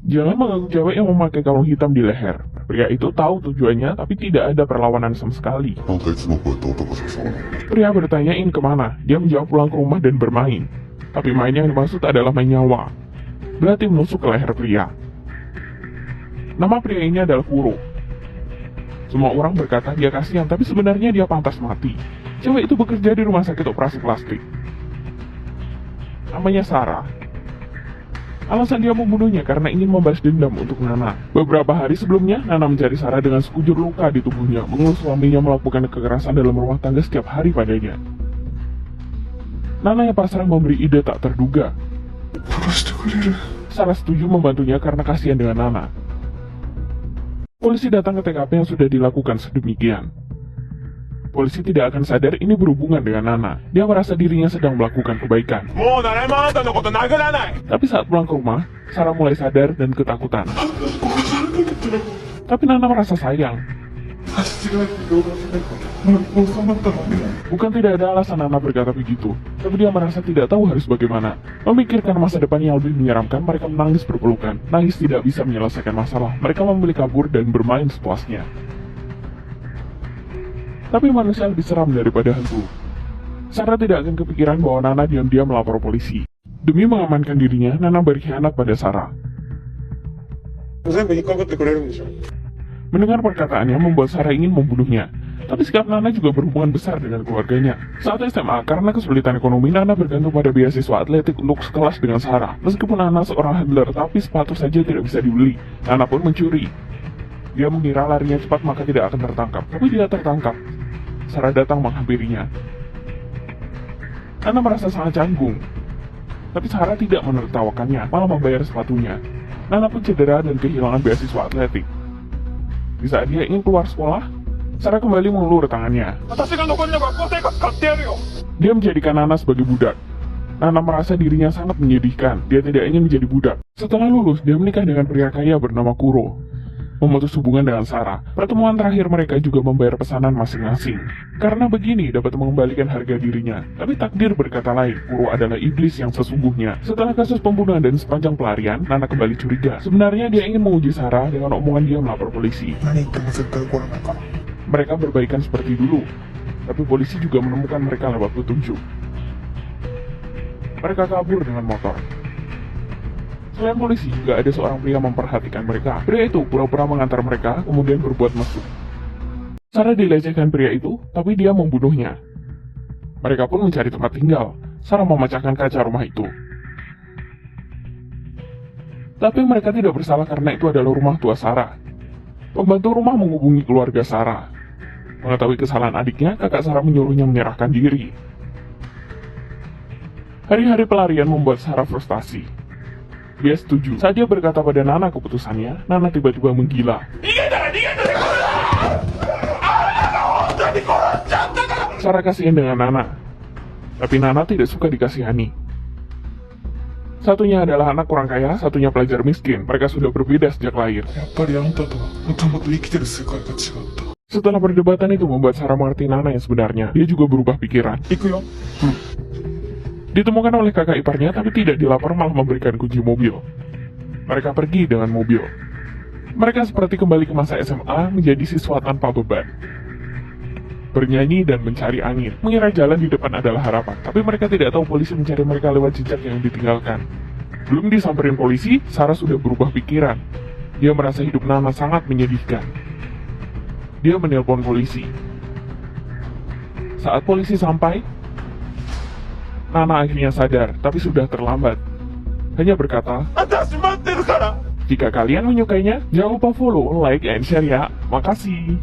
Jangan mengganggu cewek yang memakai kalung hitam di leher. Pria itu tahu tujuannya, tapi tidak ada perlawanan sama sekali. なんかいつもこうやって男さそうなの。 Pria bertanyain kemana. Dia menjawab pulang ke rumah dan bermain. Tapi main yang dimaksud adalah main nyawa. Berarti menusuk ke leher pria. Nama pria ini adalah Kuro. Semua orang berkata dia kasihan, tapi sebenarnya dia pantas mati. Cewek itu bekerja di rumah sakit operasi plastik. Namanya Sarah. Alasan dia membunuhnya karena ingin membalas dendam untuk Nana. Beberapa hari sebelumnya, Nana mencari Sarah dengan sekujur luka di tubuhnya, mengeluh suaminya melakukan kekerasan dalam rumah tangga setiap hari padanya. Nana yang pasrah memberi ide tak terduga. Sarah setuju membantunya karena kasihan dengan Nana. Polisi datang ke TKP yang sudah dilakukan sedemikian. Polisi tidak akan sadar ini berhubungan dengan Nana. Dia merasa dirinya sedang melakukan kebaikan. Tapi saat pulang ke rumah, Sarah mulai sadar dan ketakutan. Tapi Nana merasa sayang. Bukan tidak ada alasan Nana berkata begitu, tapi dia merasa tidak tahu harus bagaimana. Memikirkan masa depan yang lebih menyeramkan, mereka menangis berpelukan. Nangis tidak bisa menyelesaikan masalah. Mereka memilih kabur dan bermain sepuasnya. Tapi manusia lebih seram daripada hantu. Sarah tidak akan kepikiran bahwa Nana diam-diam melapor polisi. Demi mengamankan dirinya, Nana berkhianat pada Sarah. Mendengar perkataannya membuat Sarah ingin membunuhnya. Tapi sikap Nana juga berhubungan besar dengan keluarganya. Saat SMA, karena kesulitan ekonomi, Nana bergantung pada beasiswa atletik untuk sekelas dengan Sarah. Meskipun Nana seorang handler, tapi sepatu saja tidak bisa dibeli. Nana pun mencuri. Dia mengira larinya cepat maka tidak akan tertangkap, tapi dia tertangkap. Sarah datang menghampirinya. Nana merasa sangat canggung. Tapi Sarah tidak menertawakannya, malah membayar sepatunya. Nana pun cedera dan kehilangan beasiswa atletik. Di saat dia ingin keluar sekolah, Sarah kembali mengulur tangannya. Dia menjadikan Nana sebagai budak. Nana merasa dirinya sangat menyedihkan. Dia tidak ingin menjadi budak. Setelah lulus, dia menikah dengan pria kaya bernama Kuro. Memutus hubungan dengan Sarah. Pertemuan terakhir mereka juga membayar pesanan masing-masing. Karena begini dapat mengembalikan harga dirinya. Tapi takdir berkata lain, Kuro adalah iblis yang sesungguhnya. Setelah kasus pembunuhan dan sepanjang pelarian, Nana kembali curiga. Sebenarnya dia ingin menguji Sarah dengan omongan dia melapor polisi. Mereka berbaikan seperti dulu. Tapi polisi juga menemukan mereka lewat petunjuk. Mereka kabur dengan motor. Selain polisi, juga ada seorang pria memperhatikan mereka. Pria itu pura-pura mengantar mereka, kemudian berbuat mesum. Sarah dilecehkan pria itu, tapi dia membunuhnya. Mereka pun mencari tempat tinggal. Sarah memecahkan kaca rumah itu. Tapi mereka tidak bersalah karena itu adalah rumah tua Sarah. Pembantu rumah menghubungi keluarga Sarah. Mengetahui kesalahan adiknya, kakak Sarah menyuruhnya menyerahkan diri. Hari-hari pelarian membuat Sarah frustasi. Dia setuju. Saat dia berkata pada Nana keputusannya, Nana tiba-tiba menggila. Sarah kasihan dengan Nana. Tapi Nana tidak suka dikasihani. Satunya adalah anak kurang kaya, satunya pelajar miskin. Mereka sudah berbeda sejak lahir. Setelah perdebatan itu membuat Sarah mengerti Nana yang sebenarnya. Dia juga berubah pikiran. Ditemukan oleh kakak iparnya, tapi tidak dilapor, malah memberikan kunci mobil. Mereka pergi dengan mobil. Mereka seperti kembali ke masa SMA, menjadi siswa tanpa beban. Bernyanyi dan mencari angin. Mengira jalan di depan adalah harapan, tapi mereka tidak tahu polisi mencari mereka lewat jejak yang ditinggalkan. Belum disamperin polisi, Sarah sudah berubah pikiran. Dia merasa hidup Nana sangat menyedihkan. Dia menelpon polisi. Saat polisi sampai, Nana akhirnya sadar, tapi sudah terlambat. Hanya berkata, jika kalian menyukainya, jangan lupa follow, like, and share ya. Makasih.